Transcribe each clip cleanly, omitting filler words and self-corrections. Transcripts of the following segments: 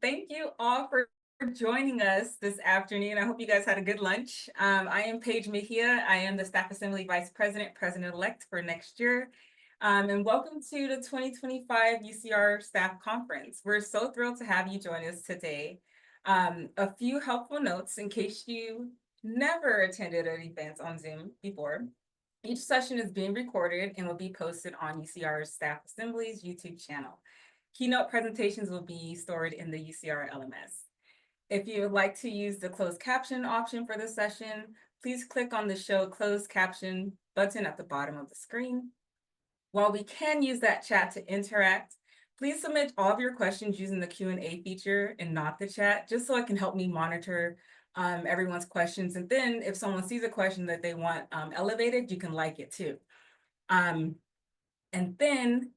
Thank you all for joining us this afternoon. I hope you guys had a good lunch. I am Paige Mejia. I am the Staff Assembly Vice President, President-elect for next year. And welcome to the 2025 UCR Staff Conference. We're so thrilled to have you join us today. A few helpful notes in case you never attended an event on Zoom before. Each session is being recorded and will be posted on UCR's Staff Assembly's YouTube channel. Keynote presentations will be stored in the UCR LMS. If you would like to use the closed caption option for this session, please click on the Show Closed Caption button at the bottom of the screen. While we can use that chat to interact, please submit all of your questions using the Q&A feature and not the chat, just so it can help me monitor everyone's questions. And then if someone sees a question that they want elevated, you can like it too. And then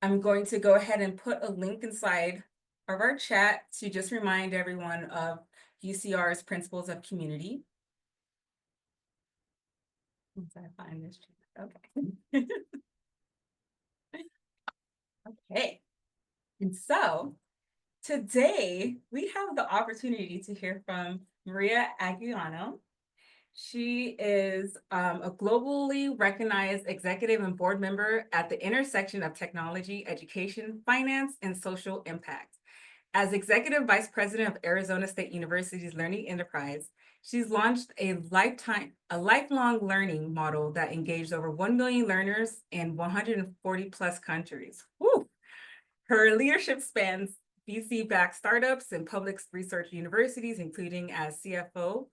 I'm going to go ahead and put a link inside of our chat to just remind everyone of UCR's Principles of Community. Once I find this chat, okay. Okay, and so today we have the opportunity to hear from Maria Anguiano. She is a globally recognized executive and board member at the intersection of technology, education, finance, and social impact. As Executive Vice President of Arizona State University's Learning Enterprise, she's launched a lifelong learning model that engaged over 1 million learners in 140 plus countries. Woo! Her leadership spans VC-backed startups and public research universities, including as CFO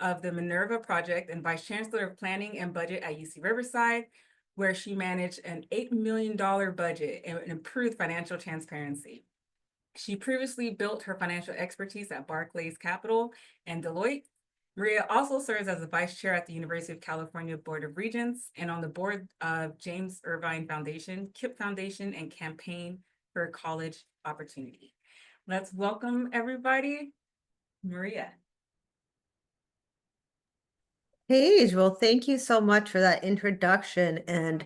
of the Minerva Project and Vice Chancellor of Planning and Budget at UC Riverside, where she managed an $8 million budget and improved financial transparency. She previously built her financial expertise at Barclays Capital and Deloitte. Maria also serves as a vice chair at the University of California Board of Regents and on the board of James Irvine Foundation, KIPP Foundation, and Campaign for College Opportunity. Let's welcome everybody. Maria. Paige, well, thank you so much for that introduction, and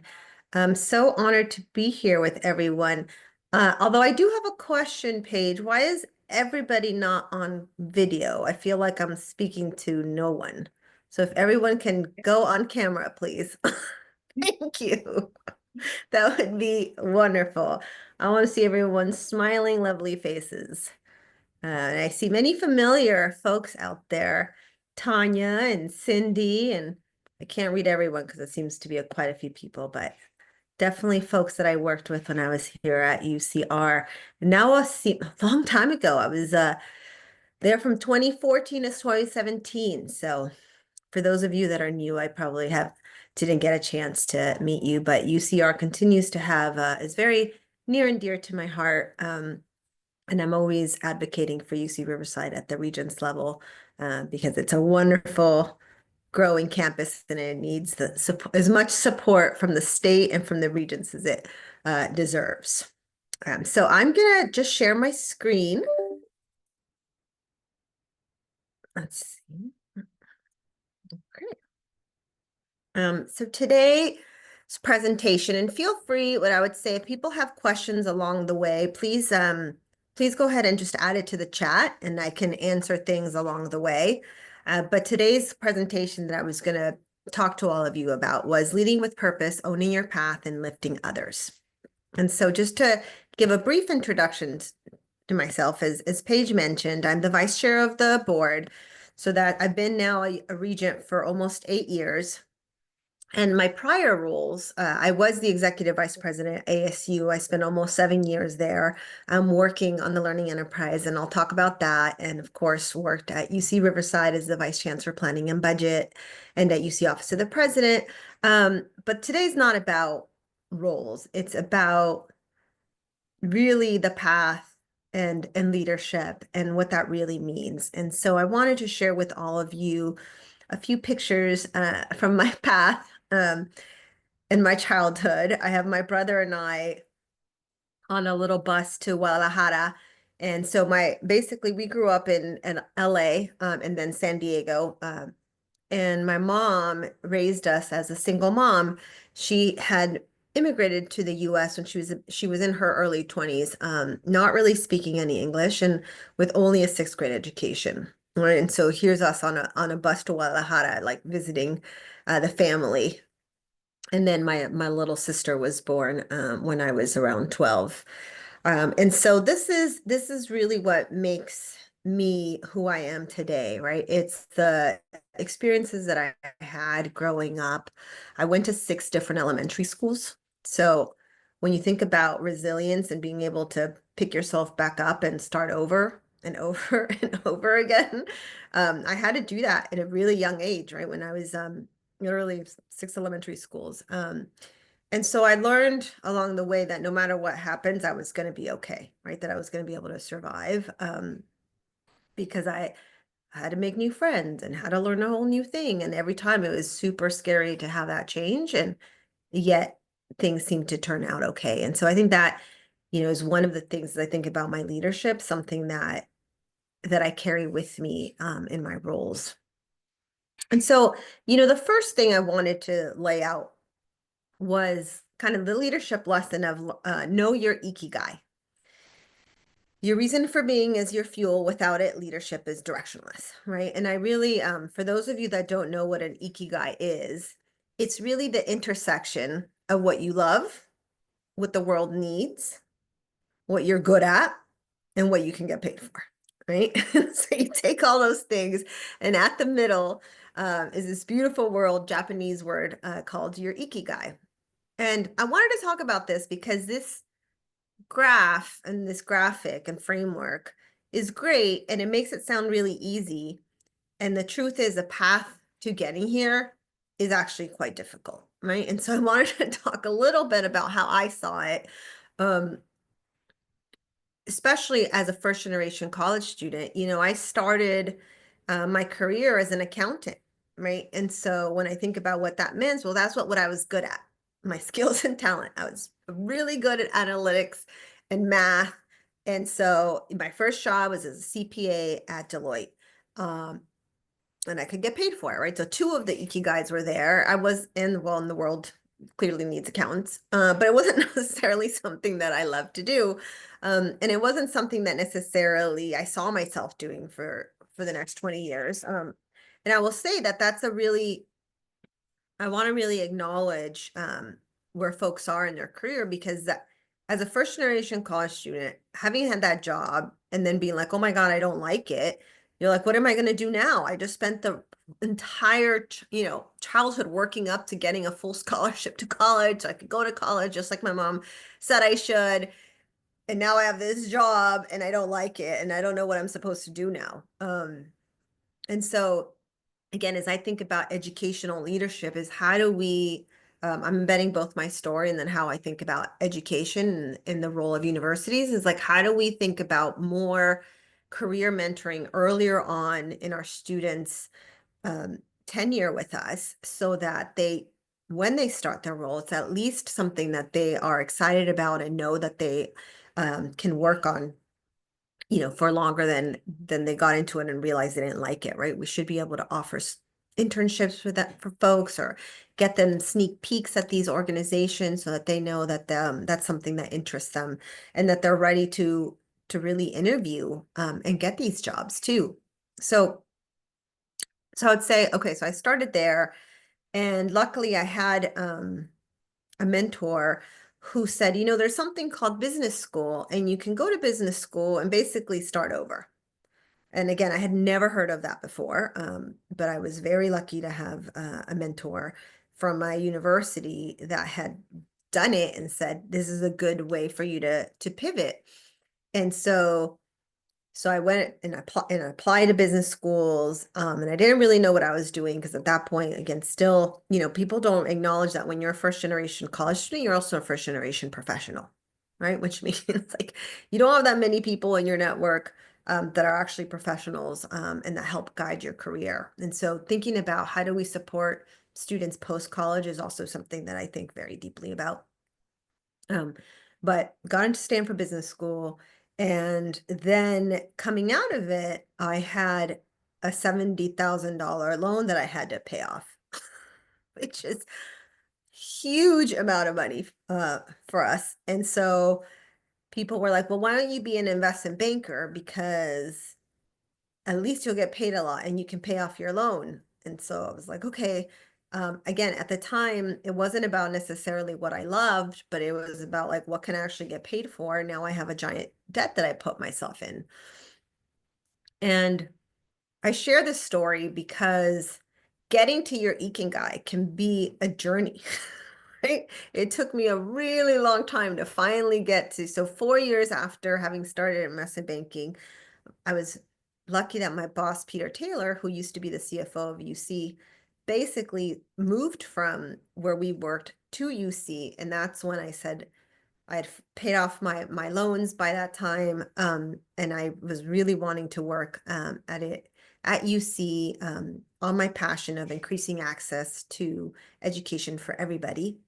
I'm so honored to be here with everyone. Although I do have a question, Paige, why is everybody not on video? I feel like I'm speaking to no one. So if everyone can go on camera, please. Thank you. That would be wonderful. I want to see everyone's smiling, lovely faces. And I see many familiar folks out there. Tanya and Cindy, and I can't read everyone because it seems to be quite a few people, but definitely folks that I worked with when I was here at UCR. Now a long time ago, I was there from 2014 to 2017. So for those of you that are new, I probably didn't get a chance to meet you, but UCR continues to have is very near and dear to my heart. And I'm always advocating for UC Riverside at the Regents level because it's a wonderful growing campus and it needs as much support from the state and from the Regents as it deserves. So I'm gonna just share my screen. Let's see. Okay. So today's presentation, and feel free, what I would say, if people have questions along the way, please go ahead and just add it to the chat and I can answer things along the way. But today's presentation that I was going to talk to all of you about was leading with purpose, owning your path, and lifting others. And so just to give a brief introduction to myself, as Paige mentioned, I'm the vice chair of the board, so that I've been now a regent for almost 8 years. And my prior roles, I was the executive vice president at ASU. I spent almost 7 years there. I'm working on the learning enterprise, and I'll talk about that. And of course, worked at UC Riverside as the vice chancellor of planning and budget, and at UC Office of the President. But today's not about roles. It's about really the path and leadership and what that really means. And so I wanted to share with all of you a few pictures from my path. In my childhood, I have my brother and I on a little bus to Guadalajara. And so basically we grew up in LA and then San Diego. And my mom raised us as a single mom. She had immigrated to the US when she was in her early 20s, not really speaking any English and with only a sixth grade education. Right. And so here's us on a bus to Guadalajara, like visiting the family. And then my little sister was born when I was around 12. And so this is really what makes me who I am today, right? It's the experiences that I had growing up. I went to six different elementary schools. So when you think about resilience and being able to pick yourself back up and start over and over and over again, I had to do that at a really young age, right? When I was literally six elementary schools. And so I learned along the way that no matter what happens, I was going to be okay, right? That I was going to be able to survive because I had to make new friends and had to learn a whole new thing. And every time it was super scary to have that change. And yet things seem to turn out okay. And so I think that, is one of the things that I think about my leadership, something that I carry with me in my roles. And so, the first thing I wanted to lay out was kind of the leadership lesson of know your ikigai. Your reason for being is your fuel. Without it, leadership is directionless, right? And I really, for those of you that don't know what an ikigai is, it's really the intersection of what you love, what the world needs, what you're good at, and what you can get paid for, right? So you take all those things, and at the middle is this beautiful Japanese word called your ikigai. And I wanted to talk about this because this graph and this graphic and framework is great and it makes it sound really easy. And the truth is, the path to getting here is actually quite difficult, right? And so I wanted to talk a little bit about how I saw it. Um, Especially as a first generation college student, I started my career as an accountant, right? And so when I think about what that means, well, that's what I was good at, my skills and talent. I was really good at analytics and math. And so my first job was as a CPA at Deloitte. Um, and I could get paid for it, right? So two of the ikigais were there. I was in the world clearly needs accountants, but it wasn't necessarily something that I loved to do. And it wasn't something that necessarily I saw myself doing for the next 20 years. And I will say that I want to really acknowledge where folks are in their career because as a first generation college student, having had that job and then being like, oh my God, I don't like it. You're like, what am I going to do now? I just spent the entire, childhood working up to getting a full scholarship to college. So I could go to college just like my mom said I should. And now I have this job and I don't like it and I don't know what I'm supposed to do now. And so again, as I think about educational leadership, is how do we, I'm embedding both my story and then how I think about education and the role of universities is like, how do we think about more career mentoring earlier on in our students' tenure with us so that when they start their role, it's at least something that they are excited about and know that they can work on for longer than they got into it and realized they didn't like it, right? We should be able to offer internships for folks or get them sneak peeks at these organizations so that they know that that's something that interests them and that they're ready to really interview and get these jobs too. So I'd say, okay, so I started there and luckily I had a mentor who said, there's something called business school, and you can go to business school and basically start over. And again, I had never heard of that before, but I was very lucky to have a mentor from my university that had done it and said, this is a good way for you to pivot. And so I went and applied to business schools, and I didn't really know what I was doing because at that point, again, still, people don't acknowledge that when you're a first generation college student, you're also a first generation professional, right? Which means like you don't have that many people in your network that are actually professionals and that help guide your career. And so thinking about how do we support students post-college is also something that I think very deeply about. But got into Stanford Business School. And then coming out of it, I had a $70,000 loan that I had to pay off, which is huge amount of money for us. And so people were like, well, why don't you be an investment banker? Because at least you'll get paid a lot and you can pay off your loan. And so I was like, okay. Again, at the time, it wasn't about necessarily what I loved, but it was about like, what can I actually get paid for? Now I have a giant debt that I put myself in. And I share this story because getting to your ikigai can be a journey, right? It took me a really long time to finally get to. So 4 years after having started investment banking, I was lucky that my boss, Peter Taylor, who used to be the CFO of UC, basically moved from where we worked to UC. And that's when I said, I had paid off my loans by that time, and I was really wanting to work at UC on my passion of increasing access to education for everybody.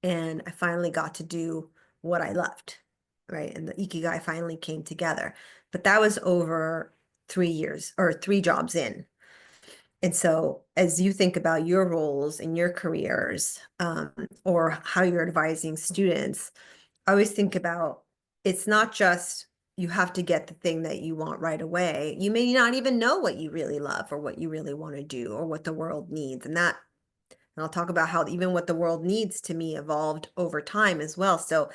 And I finally got to do what I loved, right? And the Ikigai finally came together. But that was over 3 years or 3 jobs in. And so, as you think about your roles in your careers, or how you're advising students, I always think about it's not just you have to get the thing that you want right away. You may not even know what you really love or what you really want to do or what the world needs. And I'll talk about how even what the world needs to me evolved over time as well. So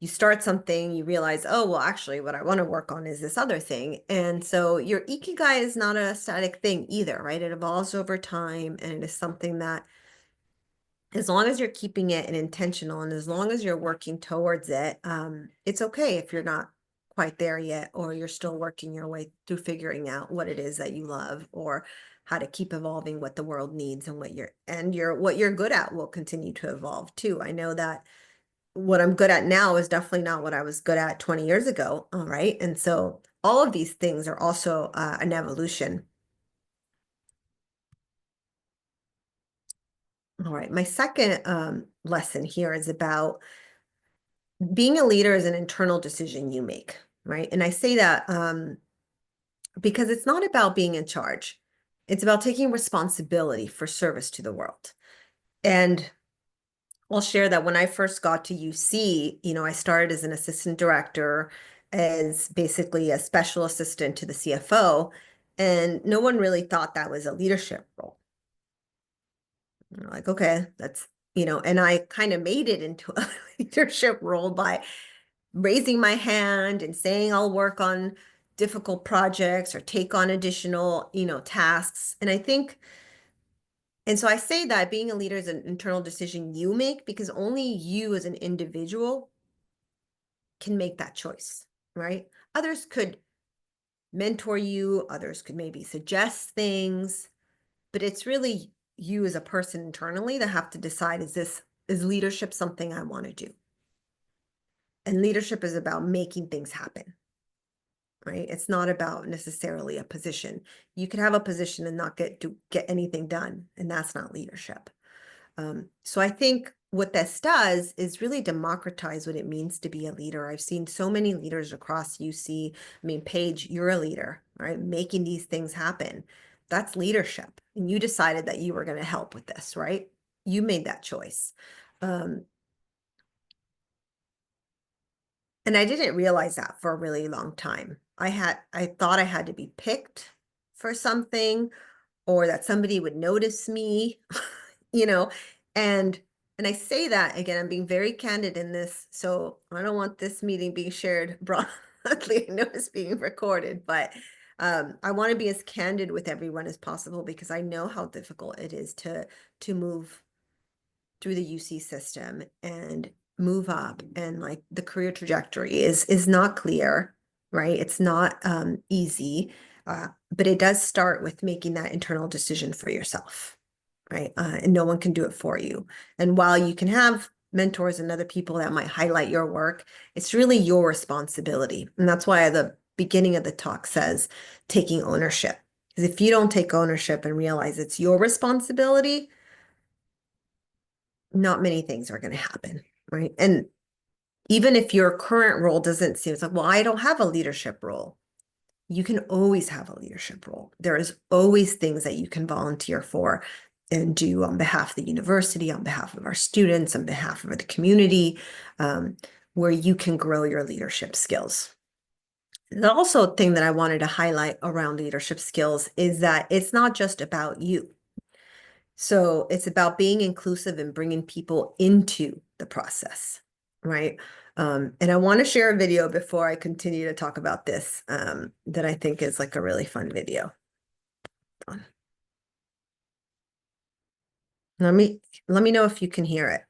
you start something, you realize, oh, well, actually, what I want to work on is this other thing. And so your ikigai is not a static thing either, right? It evolves over time and it is something that as long as you're keeping it an intentional and as long as you're working towards it, it's okay if you're not quite there yet, or you're still working your way through figuring out what it is that you love or how to keep evolving what the world needs and what you're good at will continue to evolve too. I know that what I'm good at now is definitely not what I was good at 20 years ago. All right. And so all of these things are also an evolution. All right. My second lesson here is about being a leader is an internal decision you make, right? And I say that because it's not about being in charge. It's about taking responsibility for service to the world. And I'll share that when I first got to UC, I started as an assistant director, as basically a special assistant to the CFO, and no one really thought that was a leadership role. Like, okay, and I kind of made it into a leadership role by raising my hand and saying I'll work on difficult projects or take on additional, tasks. And so I say that being a leader is an internal decision you make because only you as an individual can make that choice, right? Others could mentor you, others could maybe suggest things, but it's really you as a person internally that have to decide, is leadership something I want to do? And leadership is about making things happen, right? It's not about necessarily a position. You could have a position and not get anything done, and that's not leadership. So I think what this does is really democratize what it means to be a leader. I've seen so many leaders across UC. I mean, Paige, you're a leader, right? Making these things happen. That's leadership. And you decided that you were going to help with this, right? You made that choice. Um, and I didn't realize that for a really long time. I thought I had to be picked for something or that somebody would notice me, you know, and and I say that again, I'm being very candid in this, so I don't want this meeting being shared broadly. I know it's being recorded, but I want to be as candid with everyone as possible because I know how difficult it is to move through the UC system and move up, and like the career trajectory is not clear, right? It's not easy, but it does start with making that internal decision for yourself, right? And no one can do it for you. And while you can have mentors and other people that might highlight your work, it's really your responsibility. And that's why the beginning of the talk says taking ownership. Because if you don't take ownership and realize it's your responsibility, not many things are going to happen, right? And even if your current role doesn't seem, it's like, well, I don't have a leadership role. You can always have a leadership role. There is always things that you can volunteer for. and do on behalf of the university, on behalf of our students, on behalf of the community, where you can grow your leadership skills. The also thing that I wanted to highlight around leadership skills is that it's not just about you. So it's about being inclusive and bringing people into the process, right? And I want to share a video before I continue to talk about this, that I think is like a really fun video. Let me know if you can hear it.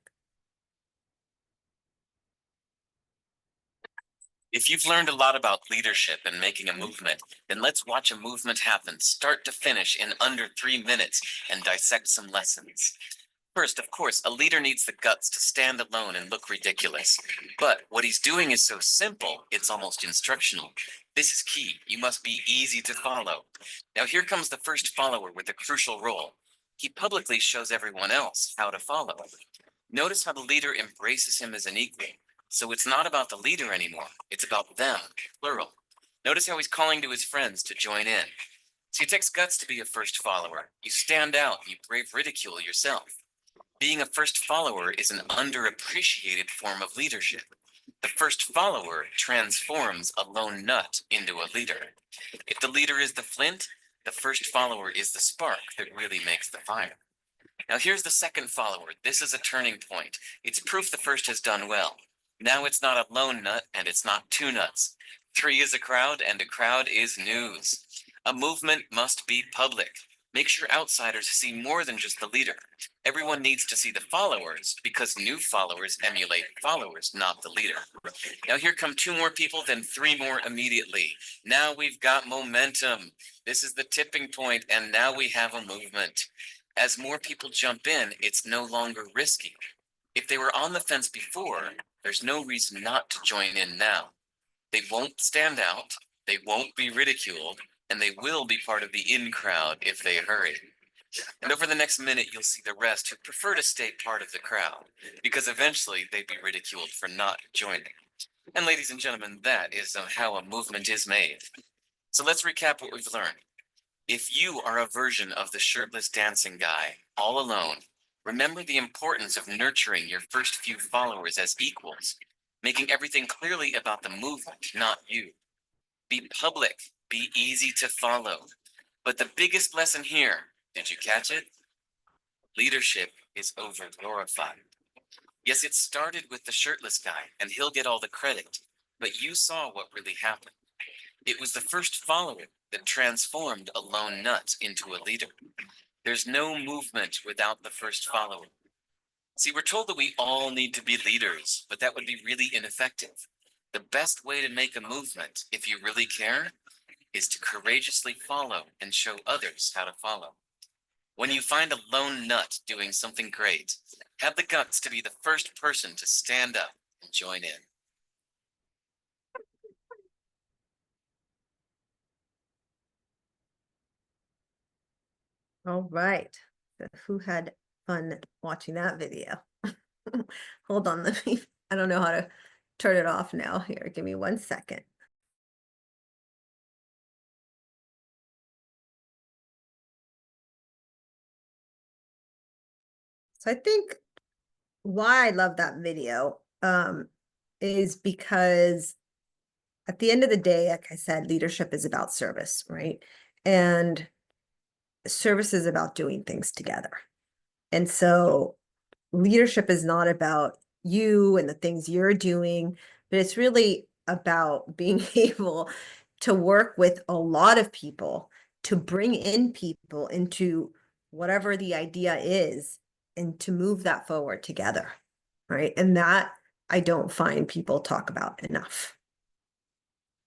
If you've learned a lot about leadership and making a movement, then let's watch a movement happen start to finish in under 3 minutes and dissect some lessons. First, of course, a leader needs the guts to stand alone and look ridiculous. But what he's doing is so simple, it's almost instructional. This is key. You must be easy to follow. Now here comes the first follower with a crucial role. He publicly shows everyone else how to follow. Notice how the leader embraces him as an equal. So it's not about the leader anymore. It's about them, plural. Notice how he's calling to his friends to join in. So it takes guts to be a first follower. You stand out, you brave ridicule yourself. Being a first follower is an underappreciated form of leadership. The first follower transforms a lone nut into a leader. If the leader is the flint, the first follower is the spark that really makes the fire. Now here's the second follower. This is a turning point. It's proof the first has done well. Now it's not a lone nut and it's not two nuts. 3 is a crowd and a crowd is news. A movement must be public. Make sure outsiders see more than just the leader. Everyone needs to see the followers because new followers emulate followers, not the leader. Now here come 2 more people, then 3 more immediately. Now we've got momentum. This is the tipping point and now we have a movement. As more people jump in, it's no longer risky. If they were on the fence before, there's no reason not to join in now. They won't stand out, they won't be ridiculed, and they will be part of the in crowd if they hurry. And over the next minute, you'll see the rest who prefer to stay part of the crowd, because eventually they'd be ridiculed for not joining. And ladies and gentlemen, that is how a movement is made. So let's recap what we've learned. If you are a version of the shirtless dancing guy, all alone, remember the importance of nurturing your first few followers as equals, making everything clearly about the movement, not you. Be public, be easy to follow. But the biggest lesson here, did you catch it? Leadership is over-glorified. Yes, it started with the shirtless guy, and he'll get all the credit, but you saw what really happened. It was the first follower that transformed a lone nut into a leader. There's no movement without the first follower. See, we're told that we all need to be leaders, but that would be really ineffective. The best way to make a movement, if you really care, is to courageously follow and show others how to follow. When you find a lone nut doing something great, have the guts to be the first person to stand up and join in. All right. So who had fun watching that video? Hold on, let me, I don't know how to turn it off now. Here, give me 1 second. So I think why I love that video is because at the end of the day, like I said, leadership is about service, right? And service is about doing things together. And so leadership is not about you and the things you're doing, but it's really about being able to work with a lot of people to bring in people into whatever the idea is and to move that forward together, right? And that I don't find people talk about enough.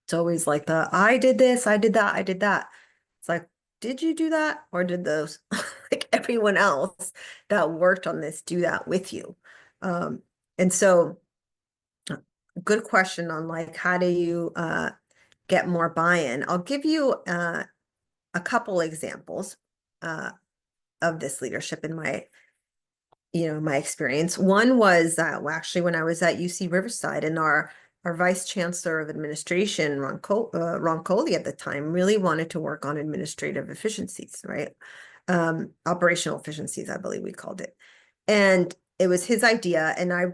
It's always like I did this, I did that, I did that. It's like, did you do that? Or did those, like everyone else that worked on this do that with you? And so good question on like, how do you get more buy-in? I'll give you a couple examples of this leadership in my experience. One was well, actually when I was at UC Riverside, and our vice chancellor of administration, Ron Coley at the time, really wanted to work on administrative efficiencies, right? Operational efficiencies, I believe we called it. And it was his idea, and I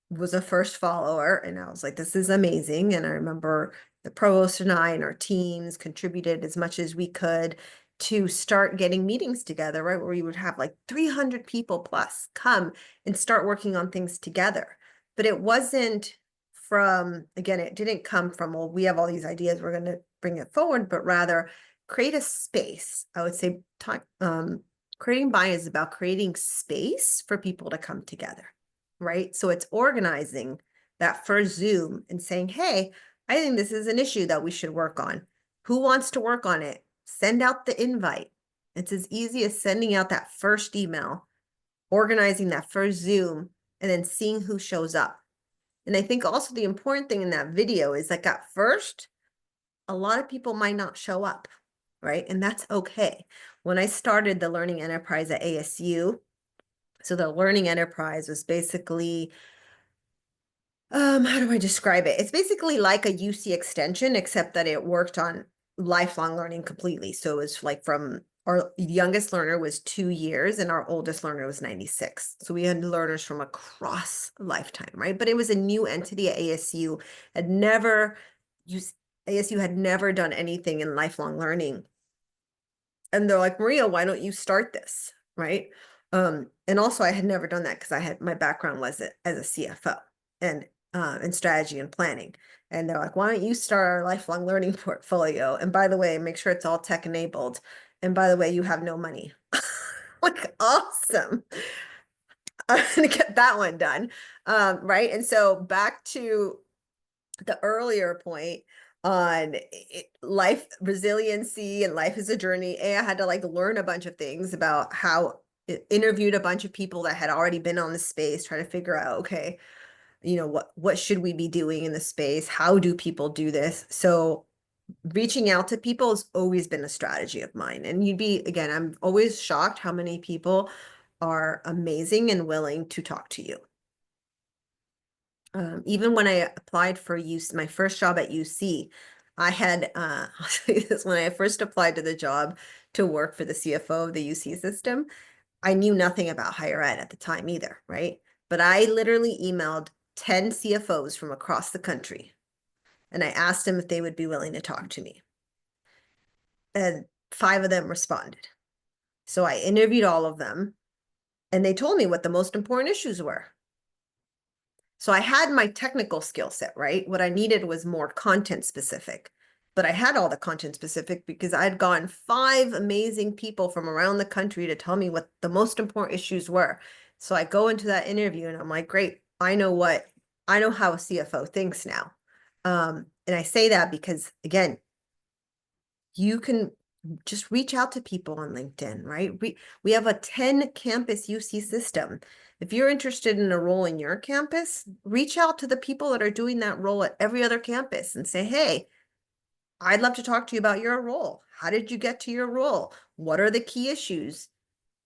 was a first follower, and I was like, this is amazing. And I remember the provost and I and our teams contributed as much as we could to start getting meetings together, right? Where we would have like 300 people plus come and start working on things together. But it wasn't from, again, it didn't come from, well, we have all these ideas, we're going to bring it forward, but rather create a space. I would say creating buy is about creating space for people to come together, right? So it's organizing that first Zoom and saying, hey, I think this is an issue that we should work on. Who wants to work on it? Send out the invite. It's as easy as sending out that first email, organizing that first Zoom, and then seeing who shows up. And I think also the important thing in that video is like at first, a lot of people might not show up, right? And that's okay. When I started the Learning Enterprise at ASU, so the Learning Enterprise was basically, how do I describe it? It's basically like a UC extension, except that it worked on lifelong learning completely. So it was like from our youngest learner was 2 years and our oldest learner was 96. So we had learners from across lifetime, right? But it was a new entity at ASU, had never used, ASU had never done anything in lifelong learning. And they're like, Maria, why don't you start this? Right. And also I had never done that because I had my background was as a CFO and in strategy and planning. And they're like, why don't you start our lifelong learning portfolio? And by the way, make sure it's all tech enabled. And by the way, you have no money. Like, awesome. I'm gonna get that one done. Right. And so back to the earlier point on life resiliency and life is a journey. I had to like learn a bunch of things about how interviewed a bunch of people that had already been on the space, try to figure out, okay, you know, what should we be doing in the space? How do people do this? So reaching out to people has always been a strategy of mine. And you'd be, again, I'm always shocked how many people are amazing and willing to talk to you. Even when I applied for my first job at UC, I had, I'll tell you this, when I first applied to the job to work for the CFO of the UC system, I knew nothing about higher ed at the time either, right? But I literally emailed 10 CFOs from across the country, and I asked them if they would be willing to talk to me. And 5 of them responded. So I interviewed all of them, and they told me what the most important issues were. So I had my technical skill set, right? What I needed was more content specific, but I had all the content specific because I'd gotten 5 amazing people from around the country to tell me what the most important issues were. So I go into that interview and I'm like, great, I know how a CFO thinks now. And I say that because, again, you can just reach out to people on LinkedIn, right? We have a 10 campus UC system. If you're interested in a role in your campus, reach out to the people that are doing that role at every other campus and say, hey, I'd love to talk to you about your role. How did you get to your role? What are the key issues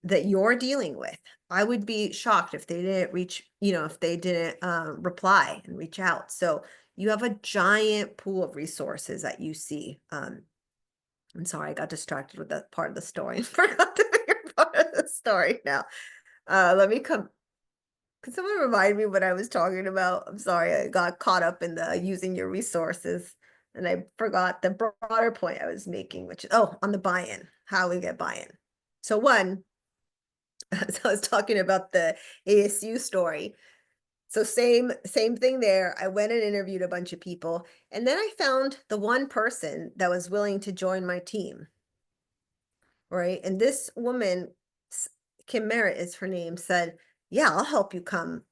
that you're dealing with? I would be shocked if they didn't if they didn't reply and reach out. So you have a giant pool of resources at UC. I'm sorry, I got distracted with that part of the story and forgot the bigger part of the story now. Let me come. Can someone remind me what I was talking about? I'm sorry, I got caught up in the using your resources and I forgot the broader point I was making, which is, on the buy-in, how we get buy-in. So one, so I was talking about the ASU story. So same thing there. I went and interviewed a bunch of people, and then I found the one person that was willing to join my team. Right. And this woman, Kim Merritt is her name, said, yeah, I'll help you come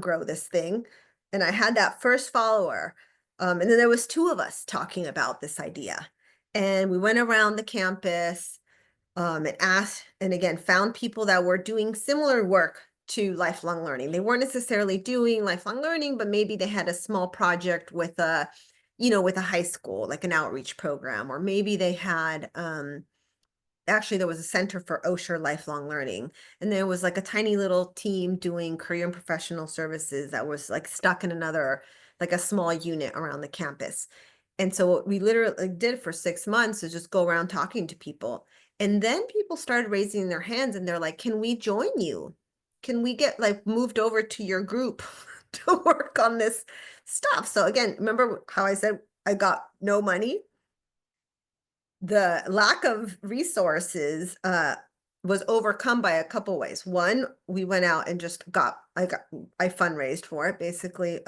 grow this thing. And I had that first follower. And then there was 2 of us talking about this idea. And we went around the campus and asked, and again, found people that were doing similar work to lifelong learning. They weren't necessarily doing lifelong learning, but maybe they had a small project with with a high school, like an outreach program, or maybe they had, actually there was a center for Osher lifelong learning, and there was like a tiny little team doing career and professional services that was like stuck in another, like a small unit around the campus. And so what we literally did for 6 months is just go around talking to people. And then people started raising their hands and they're like, can we join you? Can we get like moved over to your group to work on this stuff? So again, remember how I said I got no money? The lack of resources was overcome by a couple ways. One, we went out and just I fundraised for it, basically.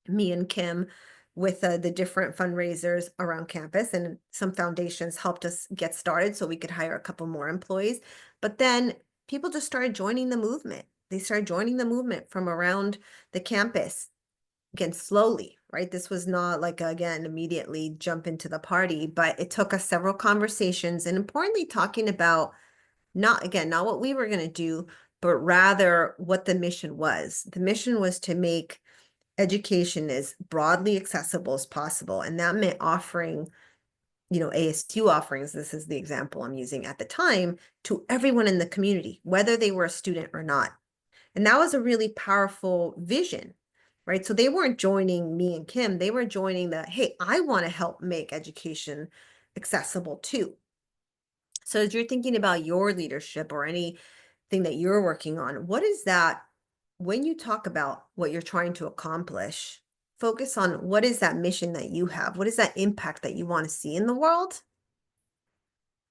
Me and Kim with the different fundraisers around campus, and some foundations helped us get started so we could hire a couple more employees. But then people just started joining the movement. They started joining the movement from around the campus. Again, slowly, right? This was not like, again, immediately jump into the party, but it took us several conversations, and importantly, talking about not what we were going to do, but rather what the mission was. The mission was to make education as broadly accessible as possible. And that meant offering, ASU offerings, this is the example I'm using at the time, to everyone in the community, whether they were a student or not. And that was a really powerful vision, right? So they weren't joining me and Kim, they were joining hey, I want to help make education accessible too. So as you're thinking about your leadership or anything that you're working on, what is that, when you talk about what you're trying to accomplish, focus on what is that mission that you have? What is that impact that you want to see in the world?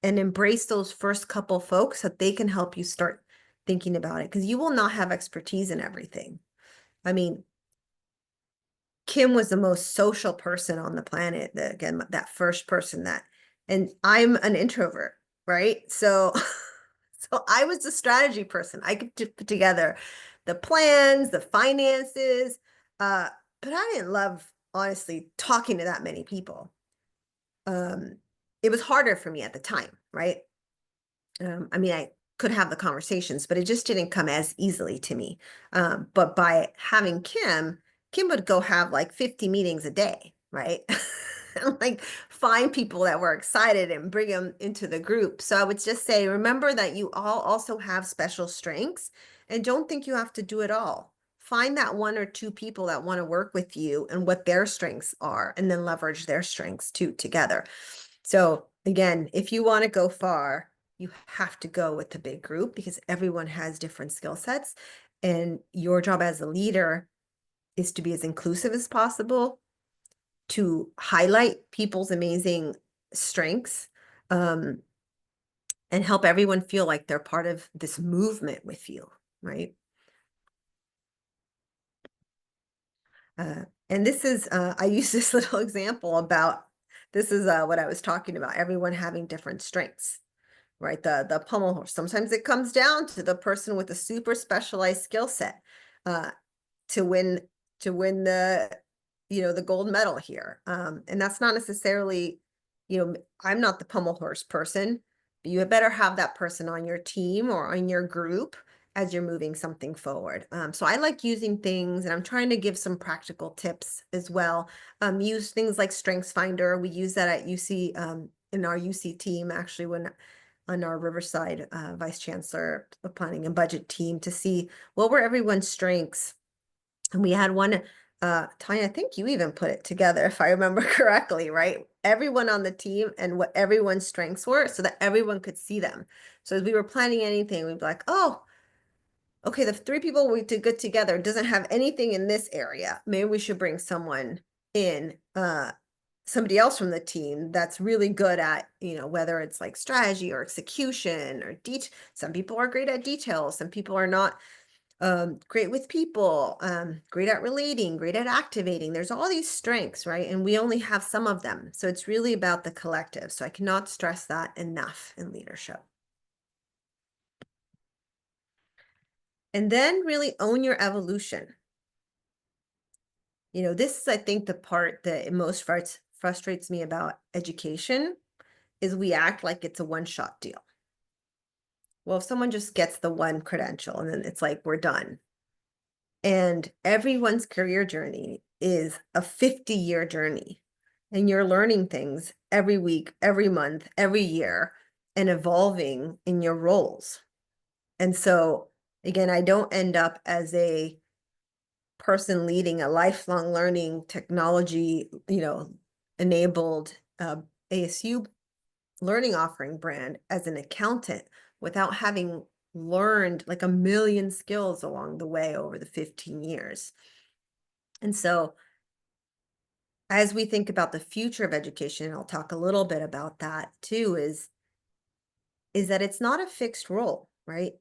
And embrace those first couple folks so that they can help you start thinking about it, because you will not have expertise in everything. I mean, Kim was the most social person on the planet. Again, that first person and I'm an introvert, right? So, so I was the strategy person. I could put together the plans, the finances, but I didn't love, honestly, talking to that many people. It was harder for me at the time, right? I mean, I could have the conversations, but it just didn't come as easily to me. But by having Kim would go have like 50 meetings a day, right? And like find people that were excited and bring them into the group. So I would just say, remember that you all also have special strengths, and don't think you have to do it all. Find that one or two people that want to work with you and what their strengths are, and then leverage their strengths too together. So again, if you want to go far, you have to go with the big group, because everyone has different skill sets. And your job as a leader is to be as inclusive as possible, to highlight people's amazing strengths, and help everyone feel like they're part of this movement with you, right? And this is, I use this little example about, this is what I was talking about, everyone having different strengths, right? The pommel horse. Sometimes it comes down to the person with a super specialized skill set to win the the gold medal here. And that's not necessarily, I'm not the pommel horse person, but you better have that person on your team or on your group as you're moving something forward. So I like using things, and I'm trying to give some practical tips as well. Use things like Strengths Finder. We use that at UC, in our UC team, actually, when on our Riverside Vice Chancellor Planning and Budget team, to see what were everyone's strengths. And we had one, Tanya, I think you even put it together, if I remember correctly, right? Everyone on the team and what everyone's strengths were, so that everyone could see them. So as we were planning anything, we'd be like, oh, okay, the three people we did good together doesn't have anything in this area. Maybe we should bring someone in, somebody else from the team that's really good at, whether it's like strategy or execution or some people are great at details, some people are not great with people, great at relating, great at activating. There's all these strengths, right? And we only have some of them. So it's really about the collective. So I cannot stress that enough in leadership. And then really own your evolution. This is, I think, the part that most frustrates me about education, is we act like it's a one-shot deal. Well, if someone just gets the one credential and then it's like, we're done. And everyone's career journey is a 50-year journey. And you're learning things every week, every month, every year, and evolving in your roles. And so, again, I don't end up as a person leading a lifelong learning technology, enabled ASU learning offering brand as an accountant without having learned like a million skills along the way over the 15 years. And so as we think about the future of education, I'll talk a little bit about that too, is that it's not a fixed role, right?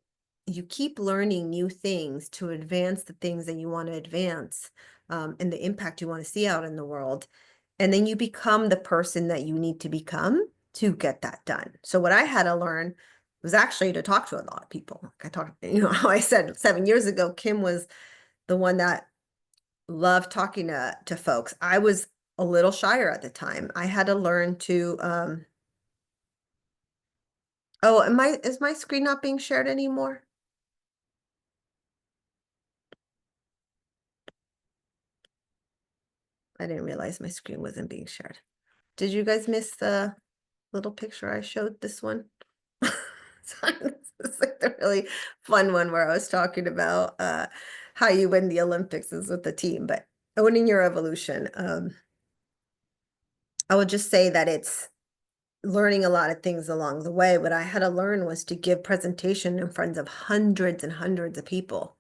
You keep learning new things to advance the things that you want to advance, and the impact you want to see out in the world. And then you become the person that you need to become to get that done. So what I had to learn was actually to talk to a lot of people. Like I talked, how I said 7 years ago, Kim was the one that loved talking to folks. I was a little shyer at the time. I had to learn to oh, is my screen not being shared anymore? I didn't realize my screen wasn't being shared. Did you guys miss the little picture I showed this one? It's like the really fun one where I was talking about how you win the Olympics is with the team, but owning your evolution. I would just say that it's learning a lot of things along the way. What I had to learn was to give presentation in front of hundreds and hundreds of people,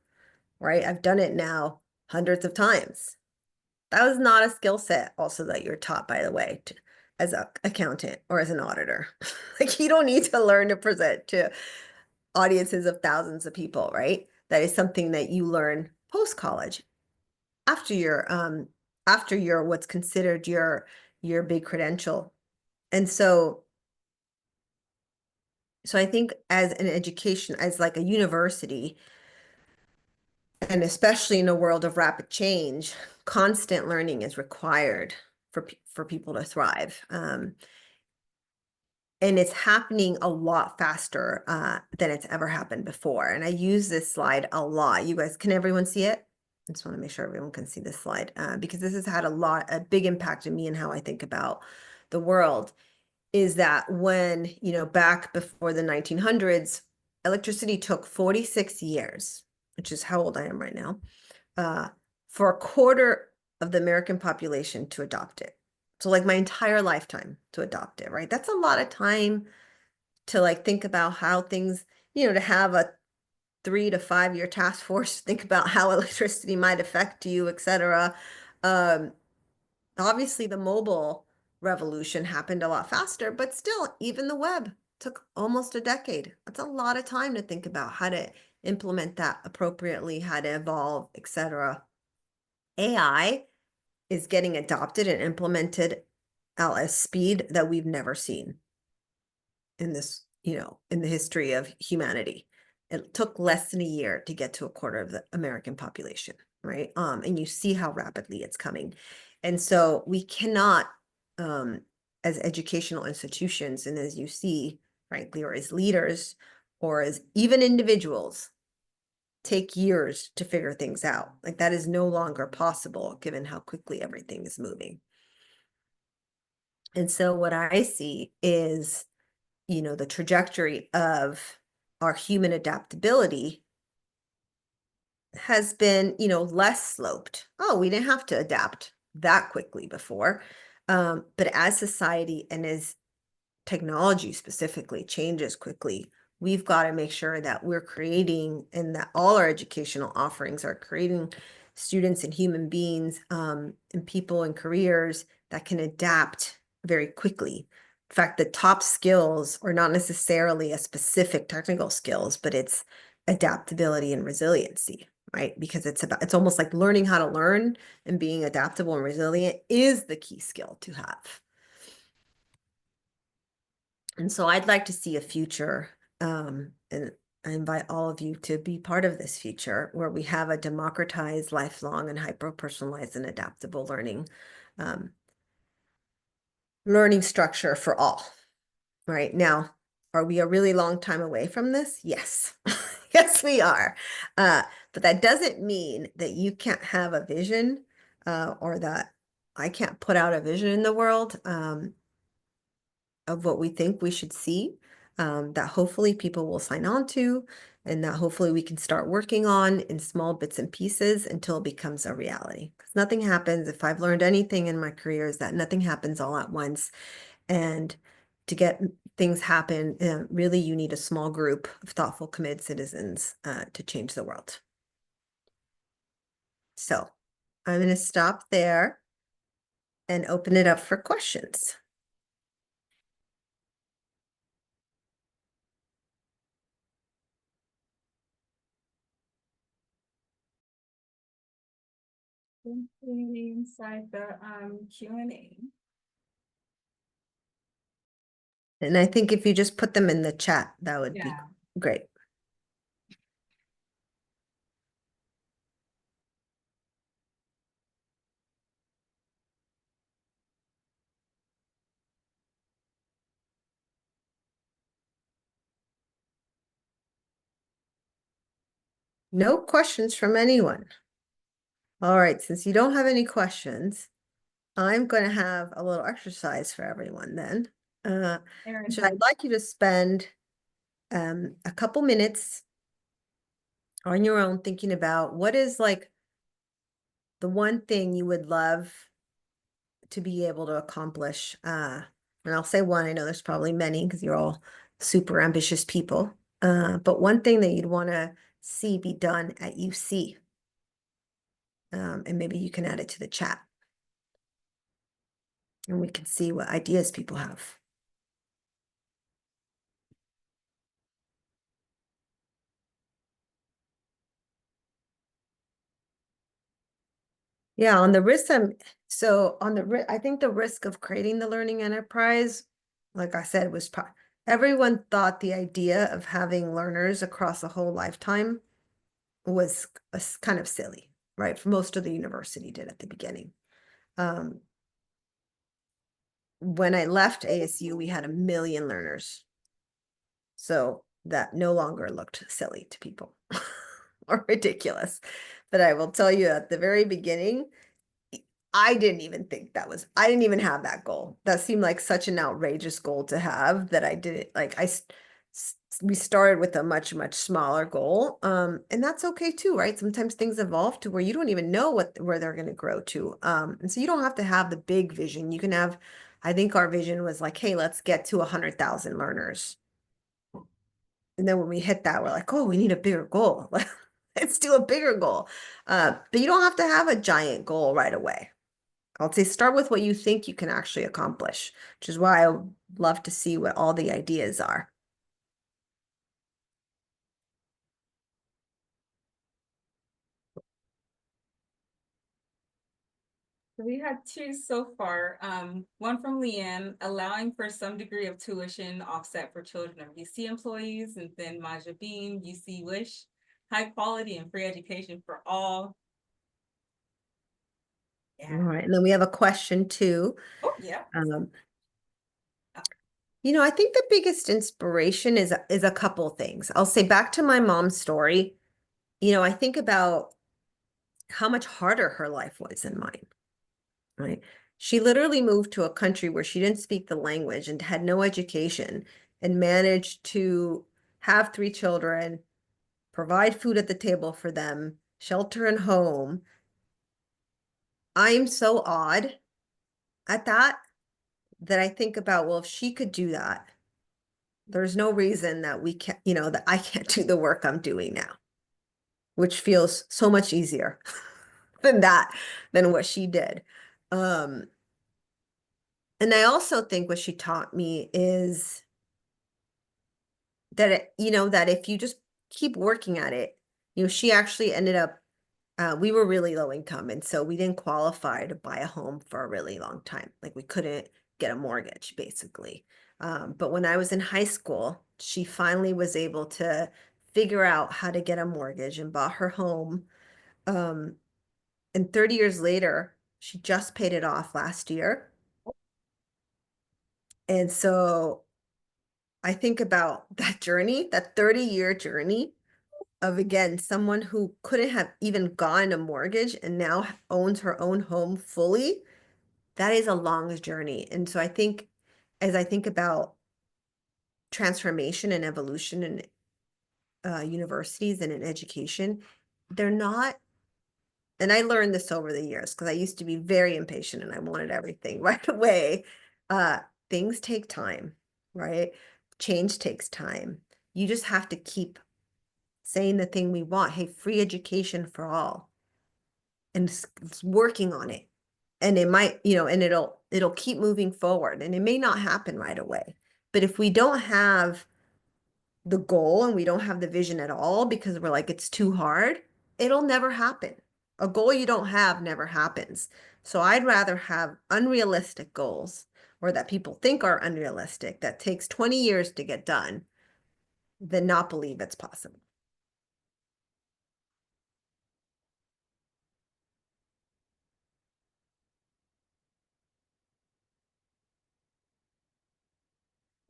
right? I've done it now hundreds of times. That was not a skill set also that you're taught, by the way, as an accountant or as an auditor. Like you don't need to learn to present to audiences of thousands of people, right? That is something that you learn post-college after your what's considered your big credential. And so I think as an education, as like a university, and especially in a world of rapid change, constant learning is required for people to thrive. And it's happening a lot faster than it's ever happened before. And I use this slide a lot. You guys, can everyone see it? I just want to make sure everyone can see this slide because this has had a big impact on me and how I think about the world. Is that when, back before the 1900s, electricity took 46 years, which is how old I am right now, for a quarter of the American population to adopt it. So like my entire lifetime to adopt it, right? That's a lot of time to like think about how things, to have a 3 to 5 year task force, think about how electricity might affect you, et cetera. Obviously the mobile revolution happened a lot faster, but still, even the web took almost a decade. That's a lot of time to think about how to implement that appropriately, how to evolve, et cetera. AI is getting adopted and implemented at a speed that we've never seen in this, in the history of humanity. It took less than a year to get to a quarter of the American population, right? And you see how rapidly it's coming. And so we cannot, as educational institutions, and as you see, frankly, or as leaders, or as even individuals, take years to figure things out. Like that is no longer possible given how quickly everything is moving. And so what I see is, the trajectory of our human adaptability has been, less sloped. Oh, we didn't have to adapt that quickly before. But as society and as technology specifically changes quickly, we've got to make sure that we're creating and that all our educational offerings are creating students and human beings and people and careers that can adapt very quickly. In fact, the top skills are not necessarily a specific technical skills, but it's adaptability and resiliency, right? Because it's almost like learning how to learn, and being adaptable and resilient is the key skill to have. And so I'd like to see a future, and I invite all of you to be part of this future where we have a democratized, lifelong, and hyper-personalized and adaptable learning structure for all. Right now, are we a really long time away from this? Yes, yes, we are. But that doesn't mean that you can't have a vision or that I can't put out a vision in the world of what we think we should see, that hopefully people will sign on to, and that hopefully we can start working on in small bits and pieces until it becomes a reality. Because nothing happens, if I've learned anything in my career, is that nothing happens all at once. And to get things happen, really you need a small group of thoughtful, committed citizens to change the world. So I'm going to stop there and open it up for questions. Inside the Q&A. And I think if you just put them in the chat, that would be Yeah. great. No questions from anyone. All right, since you don't have any questions, I'm going to have a little exercise for everyone then. Erin, So I'd like you to spend a couple minutes on your own thinking about what is like the one thing you would love to be able to accomplish. And I'll say one, I know there's probably many because you're all super ambitious people. But one thing that you'd want to see be done at UC. And maybe you can add it to the chat. And we can see what ideas people have. Yeah, on the risk, I think the risk of creating the learning enterprise, like I said, was everyone thought the idea of having learners across a whole lifetime was kind of silly, right? For most of the university did at the beginning. When I left ASU, we had 1 million learners. So that no longer looked silly to people or ridiculous. But I will tell you at the very beginning, I didn't even have that goal. That seemed like such an outrageous goal to have that I didn't like, we started with a much, much smaller goal. And that's okay too, right? Sometimes things evolve to where you don't even know where they're going to grow to. And so you don't have to have the big vision. You can have, I think our vision was like, hey, let's get to 100,000 learners. And then when we hit that, we're like, oh, we need a bigger goal. Let's do a bigger goal. But you don't have to have a giant goal right away. I'll say start with what you think you can actually accomplish, which is why I would love to see what all the ideas are. So we had two so far. One from Leanne, allowing for some degree of tuition offset for children of UC employees, and then Maja Bean, UC Wish, high quality and free education for all. All Yeah. right. And then we have a question too. Oh, yeah. I think the biggest inspiration is a couple things. I'll say back to my mom's story. I think about how much harder her life was than mine, right? She literally moved to a country where she didn't speak the language and had no education and managed to have 3 children, provide food at the table for them, shelter and home. I'm so awed at that I think about, well, if she could do that, there's no reason that we can't, that I can't do the work I'm doing now, which feels so much easier than what she did. And I also think what she taught me is that that if you just keep working at it, she actually ended up, we were really low income, and so we didn't qualify to buy a home for a really long time. Like we couldn't get a mortgage, basically. But when I was in high school, she finally was able to figure out how to get a mortgage and bought her home. And 30 years later, she just paid it off last year. And so I think about that journey, that 30-year journey of, again, someone who couldn't have even gotten a mortgage and now owns her own home fully. That is a long journey. And so I think, as I think about transformation and evolution in universities and in education, they're not, and I learned this over the years because I used to be very impatient and I wanted everything right away. Things take time. right? Change takes time. You just have to keep saying the thing we want. Hey, free education for all, and working on it. And it might, and it'll keep moving forward, and it may not happen right away. But if we don't have the goal and we don't have the vision at all because we're like, it's too hard, it'll never happen. A goal you don't have never happens. So I'd rather have unrealistic goals, or that people think are unrealistic, that takes 20 years to get done, than not believe it's possible.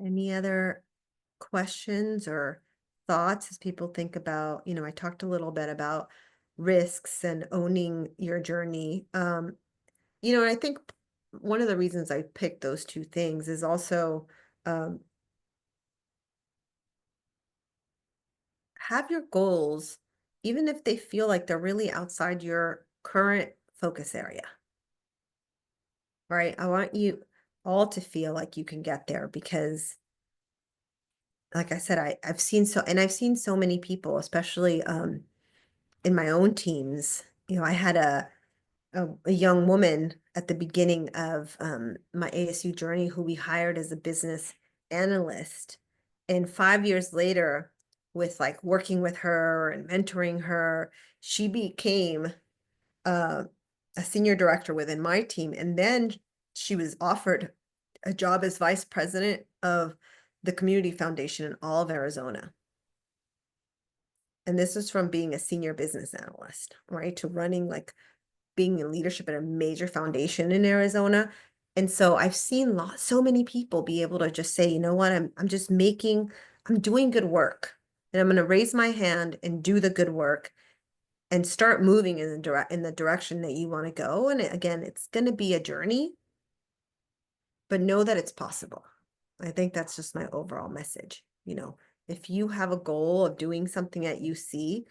Any other questions or thoughts as people think about, I talked a little bit about risks and owning your journey. And I think one of the reasons I picked those two things is also, um, have your goals, even if they feel like they're really outside your current focus area, right? I want you all to feel like you can get there, because like I said, I've seen so many people, especially in my own teams. I had a young woman at the beginning of my ASU journey who we hired as a business analyst. And 5 years later, with like working with her and mentoring her, she became uh, a senior director within my team. And then she was offered a job as vice president of the community foundation in all of Arizona. And this was from being a senior business analyst, right? To running, like, being in leadership at a major foundation in Arizona. And so I've seen so many people be able to just say, you know what, I'm doing good work, and I'm going to raise my hand and do the good work and start moving in the direction that you want to go. And again, it's going to be a journey, but know that it's possible. I think that's just my overall message. If you have a goal of doing something at UC,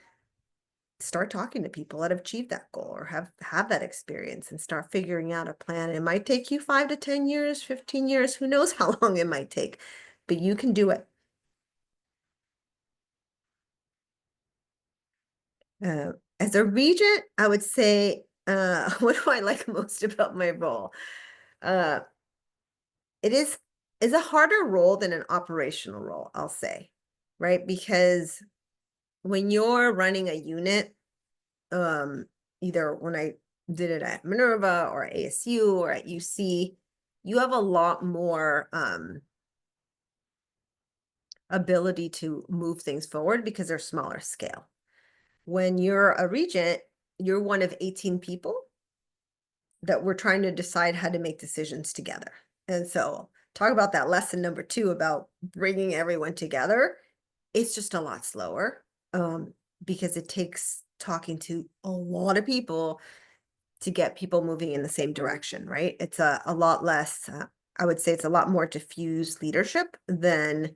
start talking to people that have achieved that goal or have that experience, and start figuring out a plan. It might take you 5 to 10 years, 15 years, who knows how long it might take, but you can do it. As a regent, I would say, what do I like most about my role? Uh, it is a harder role than an operational role, I'll say, right? Because when you're running a unit, um, either when I did it at Minerva or ASU or at UC, you have a lot more ability to move things forward because they're smaller scale. When you're a regent, you're one of 18 people that we're trying to decide how to make decisions together. And so talk about that lesson number 2 about bringing everyone together. It's just a lot slower, because it takes talking to a lot of people to get people moving in the same direction, right? It's a lot less, I would say it's a lot more diffused leadership than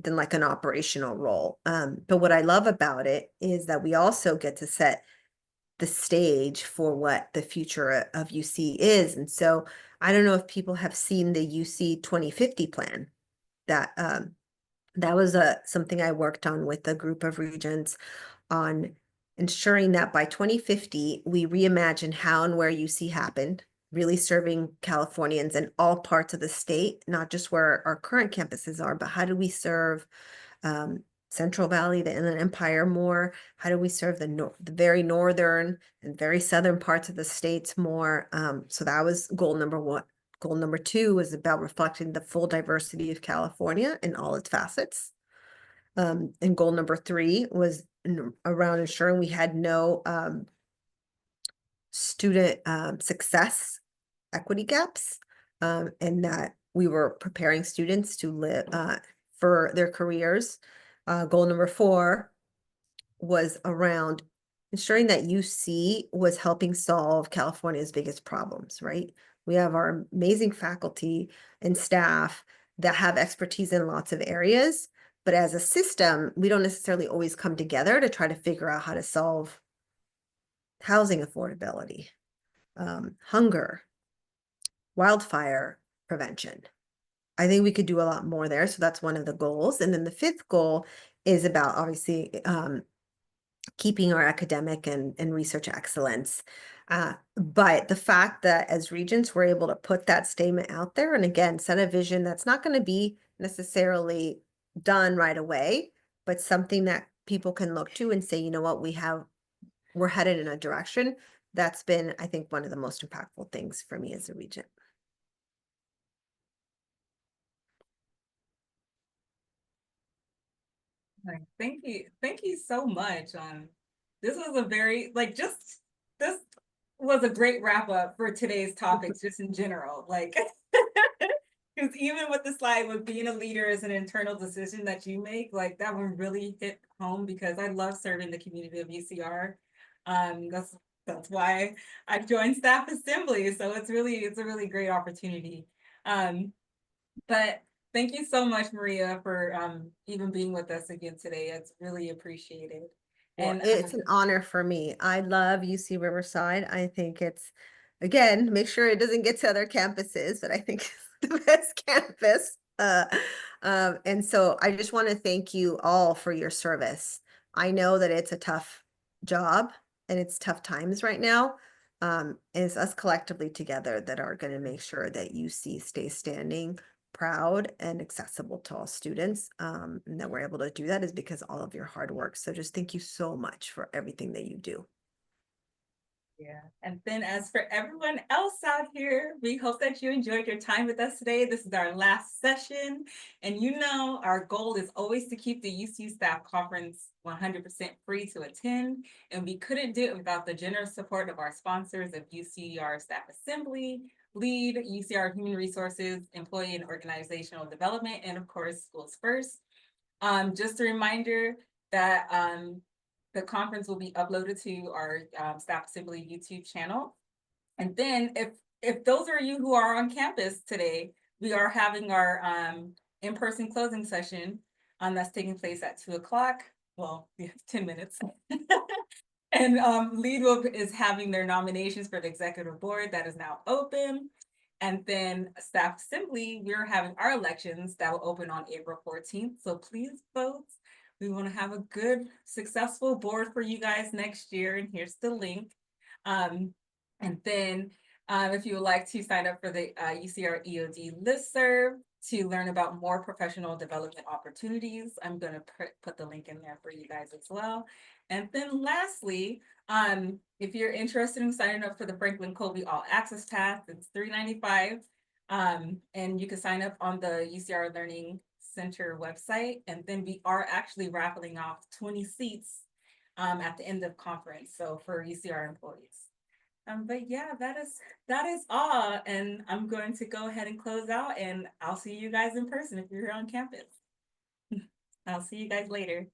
like an operational role. But what I love about it is that we also get to set the stage for what the future of UC is. And so I don't know if people have seen the UC 2050 plan. That was something I worked on with a group of regents, on ensuring that by 2050, we reimagine how and where UC happened, really serving Californians in all parts of the state, not just where our current campuses are, but how do we serve Central Valley, the Inland Empire more? How do we serve the very northern and very southern parts of the states more? So that was goal number 1. Goal number 2 was about reflecting the full diversity of California in all its facets. And goal number 3 was around ensuring we had no student success equity gaps, and that we were preparing students to live for their careers. Goal number 4 was around ensuring that UC was helping solve California's biggest problems, right? We have our amazing faculty and staff that have expertise in lots of areas, but as a system, we don't necessarily always come together to try to figure out how to solve housing affordability, hunger, wildfire prevention. I think we could do a lot more there. So that's one of the goals. And then the fifth goal is about obviously keeping our academic and research excellence. But the fact that as Regents, we're able to put that statement out there and again, set a vision that's not going to be necessarily done right away, but something that people can look to and say, you know what, we're headed in a direction. That's been, I think, one of the most impactful things for me as a Regent. Like, thank you so much. This was a very like just this was a great wrap up for today's topics, just in general. Like, because even with the slide with being a leader is an internal decision that you make, like that one really hit home because I love serving the community of UCR. That's why I joined staff assembly. So it's a really great opportunity. Um, but thank you so much, Maria, for even being with us again today. It's really appreciated. Well, And it's an honor for me. I love UC Riverside. I think it's, again, make sure it doesn't get to other campuses, but I think it's the best campus. And so I just want to thank you all for your service. I know that it's a tough job and it's tough times right now. It's us collectively together that are going to make sure that UC stays standing proud and accessible to all students. And that we're able to do that is because of all of your hard work. So just thank you so much for everything that you do. yeah. And then as for everyone else out here, we hope that you enjoyed your time with us today. This is our last session. And you know, our goal is always to keep the UC Staff Conference 100% free to attend. And we couldn't do it without the generous support of our sponsors of UCR Staff Assembly, LEAD, UCR Human Resources, Employee and Organizational Development, and of course, Schools First. Just a reminder that the conference will be uploaded to our Staff Assembly YouTube channel. And then if those are you who are on campus today, we are having our in-person closing session that's taking place at 2:00. Well, we have 10 minutes. And LEAD is having their nominations for the executive board that is now open. And then Staff Assembly, we're having our elections that will open on April 14th. So please vote. We want to have a good, successful board for you guys next year. And here's the link. And then if you would like to sign up for the UCR EOD listserv to learn about more professional development opportunities, I'm going to put the link in there for you guys as well. And then lastly, if you're interested in signing up for the Franklin Covey All Access Pass, it's $395. And you can sign up on the UCR Learning Center website. And then we are actually raffling off 20 seats at the end of conference. So for UCR employees. But yeah, that is all. And I'm going to go ahead and close out and I'll see you guys in person if you're here on campus. I'll see you guys later.